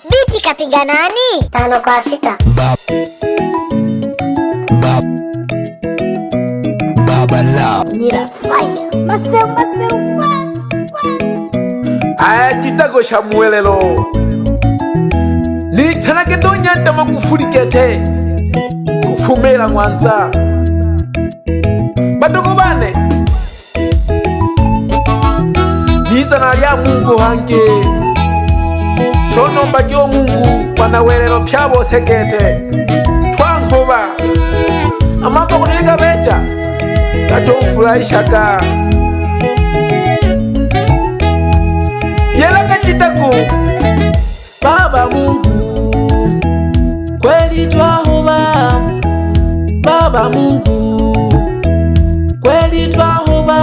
Biti kapiga nani? 5 kwa 6. Baba Love Nyira fire. Maseu Aya chitago shamuelelo ni chanake donya ndama kufulikete kufumela Mwanza badoko bane niza nalya Mungu hange tonomba gyo Mungu wanawelelo pyabo sekete twankoba amambo kunilika beja katomfurahishaga yela kachitaku Baba Mungu kweli twahoba Baba Mungu kweli twahoba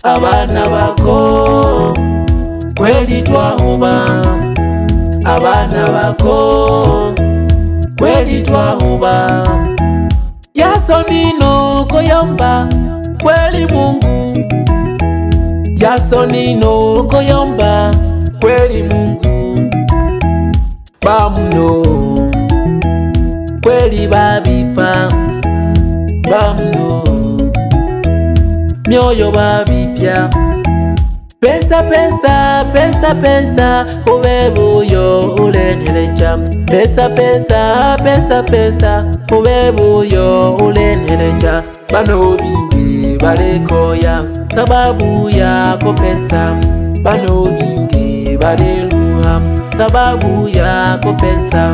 abana bako kweli twahoba abana bako kweli twahoba Yasonino koyomba kweli Mungu Yasonino koyomba kweli Mungu Bamuno kweli babipa Bamuno myoyo babipya Pesa pesa pesa pesa ubebuyo ulenelecha Pesa pesa pesa pesa ubebuyo ulenelecha Bano bingi balekoya sababu yako pesa Bano bingi baleluha sababu yako pesa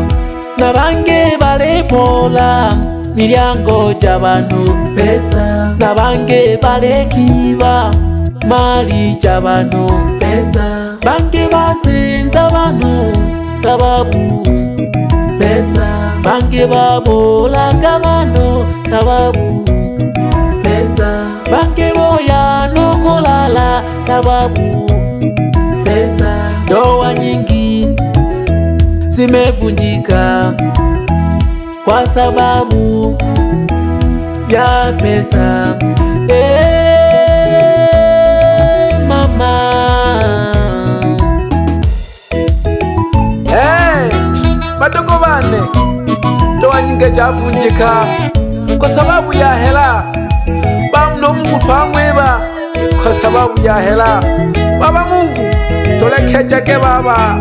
Na bange balepola milyango jabanu pesa Na bange balekiba mali jabanu pesa Bange basenza banu sababu pesa Bange babola gabanu sababu pesa Bange boya no kulala sababu pesa Ndoa nyingi zimevunjika kwa sababu ya pesa Mama Badoko bane ndoa nyingi zavunjika kwa sababu ya hela Bamuno Mungu twamweba kwa sababu ya hela Baba Mungu tolekejeke baba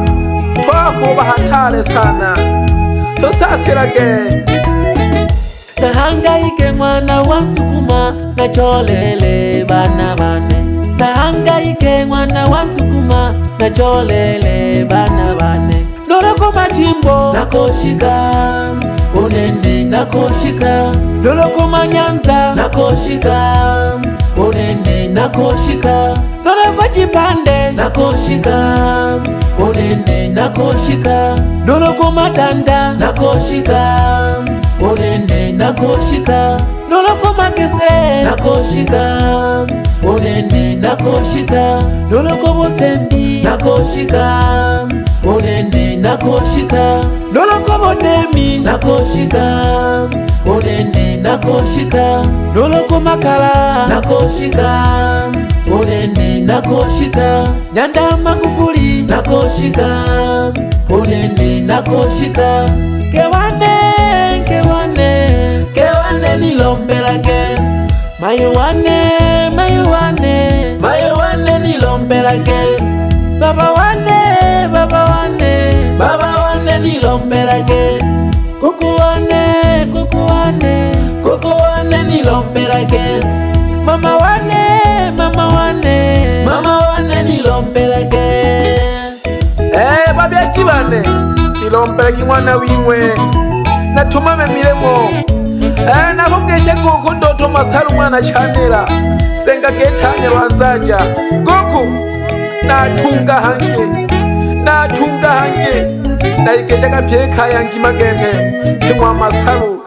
twahoba hatale sana tosasirage Nahangaike mwana wansukuma nacholele bana bane Nahangaike mwana wansukuma nacholele bana bane Loloko majimbo nakoshika unene nakoshika Loloko manyanza nakoshika unene nakoshika Loloko chipande nakoshika unene nakoshika Loloko matanda nakoshika unene nakoshika Loloko magese nakoshika unene nakoshika Loloko bosembi nakoshika unene nakoshika Loloko bodemi nakoshika unene nakoshika Loloko makala nakoshika unene nakoshika Nyanda Magufuli nakoshika unene nakoshika Kewane nilombelage Mayuwane nilombelage Baba wane nilombelage Kukuwane nilombelage Mama wane nilombelage Babya chibane nilombelage mwana wimwe Natumame milemo Nakogeshe kuku ndoto masaru mwana chanera Senga getanye rwanzaja Goku natunga hange Naikesha kapyeka yangi magete Kimwa masaru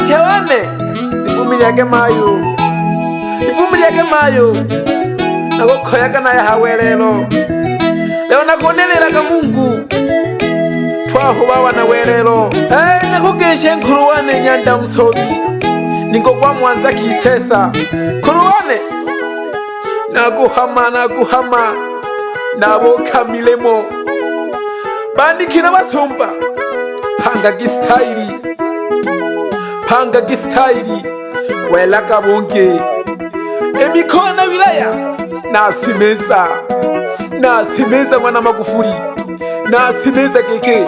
Nkewane Nifumiliage mayo Nakokoyaga na yahawelelo Leo nakoneleraga Mungu Twahoba wana welelo Nakogeshe nkuruwane Nyanda Musobi Ningo kwa Mwanza Kisesa Kuruwane naguhama nabo kamilemo bandikira basomba panga gistaili wela kabonke emikona wilaya nasimeza mwana Magufuli nasimeza keke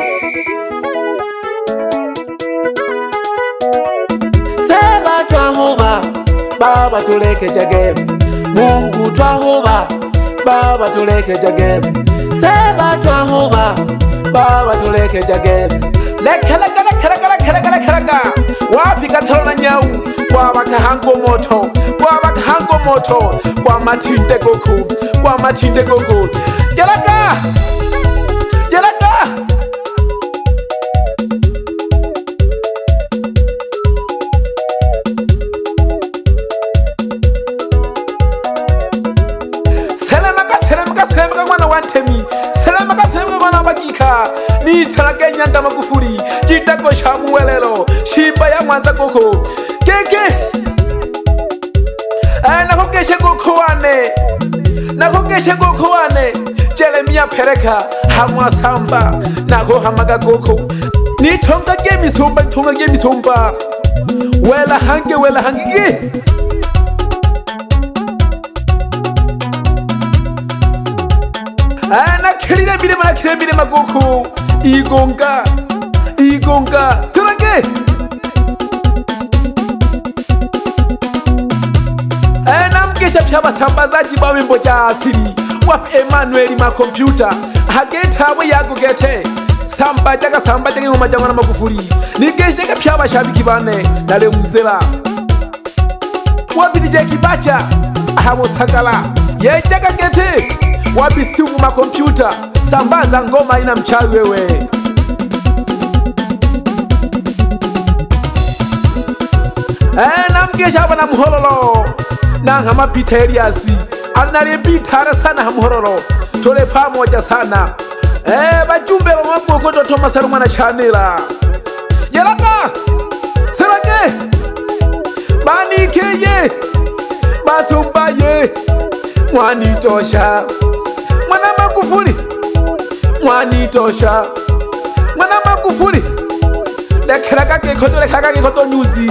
sema twahoba baba tuleke jage Mungu twahoba baba tuleke jage sema twahoba baba tuleke jage lekala wapi katalo na nyau wabakahango moto kwa matinde goku yalaga selamaka mwana wantemi selamaka mwana bakika ni talage nyanda Magufuli jitako shamuwelelo shimba ya mwanza koko keke nakokeshe goko wane Jeremia pereka hamwa samba nako hamaga goko ni tonga gemisomba wela hange nakirire mirema goko igonga tulage namkesha pyabasambazaji ba wimbo ja asili wap Emmanuel makompyuta hageta abo yagugete samba jaga ngoma jangwa na Magufuli nikesheke pyabashabiki bane nale mzela wapi DJ Kibacha ahabo sakala yejaga gete wapi Steve makompyuta sambaza ngoma ina mchawi wewe namkesha hapa na muhololo nanga mapita Eliasi analipita sana hamuhololo tole pamoja sana bajumbe wa maboko to Thomas Rumana chanela yalaga serage banikeye basumbaye mwani tosha mwana Magufuli lekeraga kekoto nyuzi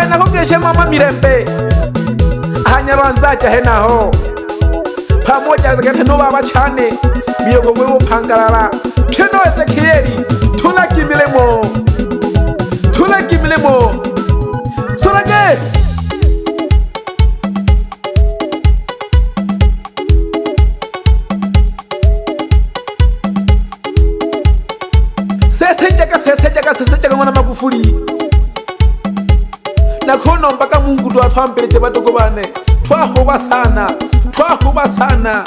nakokeshe mama Mirembe hanyarwanzaja henaho pamoja zakete no baba chane biyogo wewo pangalala keno Ezekieli tulakimilemo sorage sesejaga mwana Magufuli nakono mpaka Mungu twatwambeleje badogo bane twahoba sana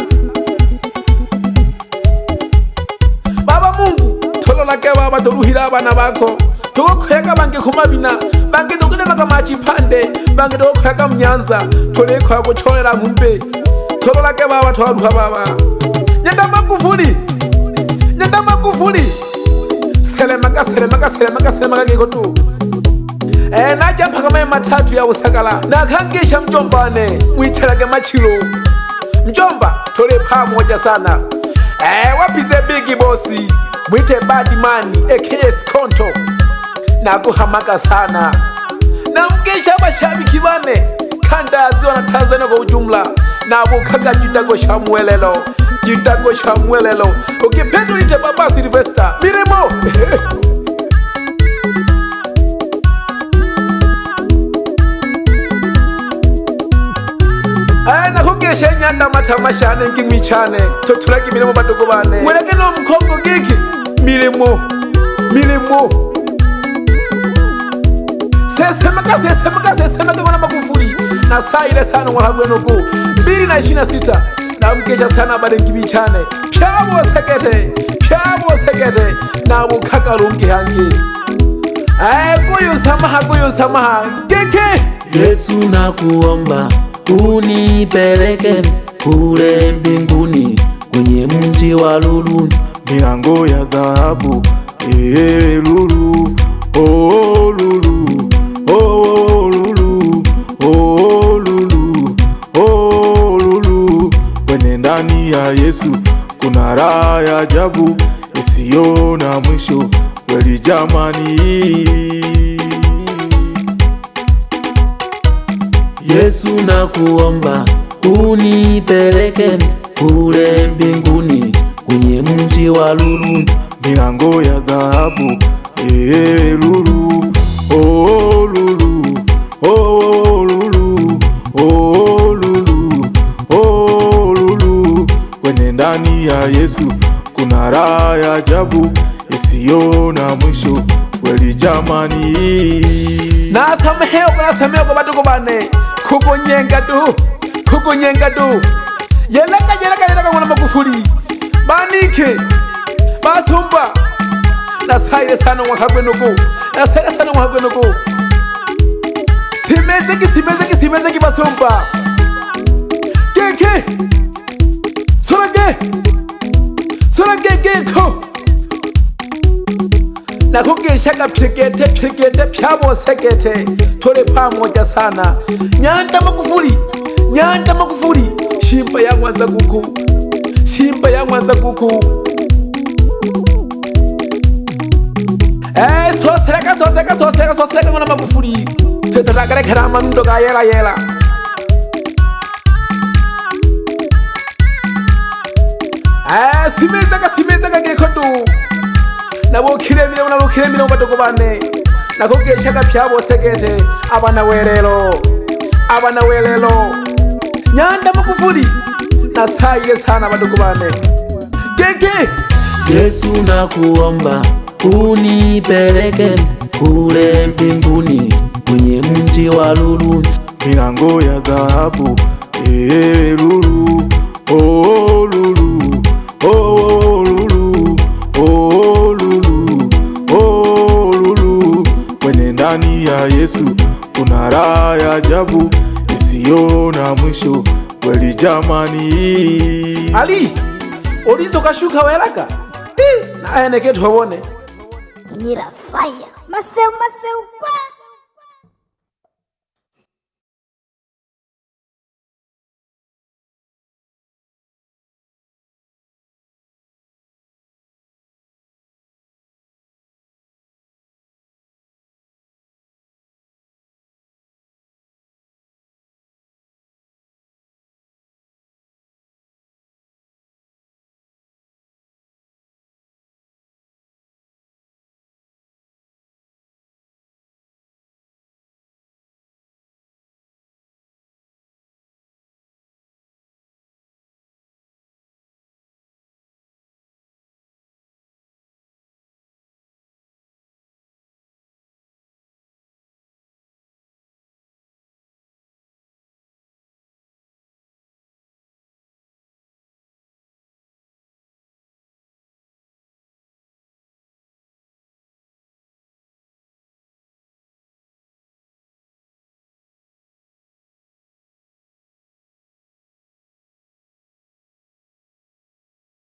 baba Mungu tololake baba toruhira abana bako tokoyaga bange kumabina bange tokunemaga machipande bange tokoyaga mnyanza toleko yakucholera ngumbe tololake baba twaruha baba nyanda Magufuli selemaka kikotu naja mpaka mae matatu ya usakala nakangisha mjombane mwichelage machilo mjomba tole pamoja sana wapize big bossi mwite Badman AKS Konto nakuhamaka sana namkesha bashabiki bane kanda ziwa na Tanzania kwa ujumla nabukaga jitago shamwelelo ukipendo nite baba Sylvester miremo nakokeshe nyanda matamashane ngimichane totulagi miremo badogo bane mwelege no mkongo giki miremo sesemaka mwana Magufuli na saile sana wahagwenoko 2026 namkesha sana badengi bichane pyabo sekete na mukakarungi hangi goyo samaha keke Yesu nakuomba unipeleke kule mbinguni kwenye mji wa lulu milango ya dhahabu lulu lulu lulu lulu ndani ya Yesu kuna raha ya ajabu isiyo na mwisho. Kweli jamani, Yesu nakuomba unipeleke kule mbinguni kwenye mji wa lulu, milango ya dhahabu. Lulu, oh lulu, oh lulu, oh lulu, oh lulu. Kwenye ndani ya Yesu kuna raha ya ajabu isiyo na mwisho. Kweli jamani, nasameheo kwa batuko bane kukunyenga du yeleka mwana Magufuli banike basumba nasaire sana mwakagwenuko simezeki basumba keke sorage ko nakugeshaka pyegete pyabosekete tole pamoja sana. Nyanda Magufuli shimba ya Mwanza kuku sosereka ngona Magufuli tetatakarekera manundo ga yela simezaka gekodu nabukiremire mu batoko bane nakugeshaka pyabosekete abana welelo Nyanda Magufuli nasaire sana batoko bane keke. Yesu nakuomba unipeleke kule mbinguni kwenye mji wa lulu, milango ya dhahabu. Lulu, oh lulu, oh lulu, oh lulu, oh lulu. Kwenye ndani ya Yesu kuna raha ya ajabu isiyo na mwisho. Kweli jamani, Ali orizo kashuka welaka na ayeneke tubone Nyira fire maseu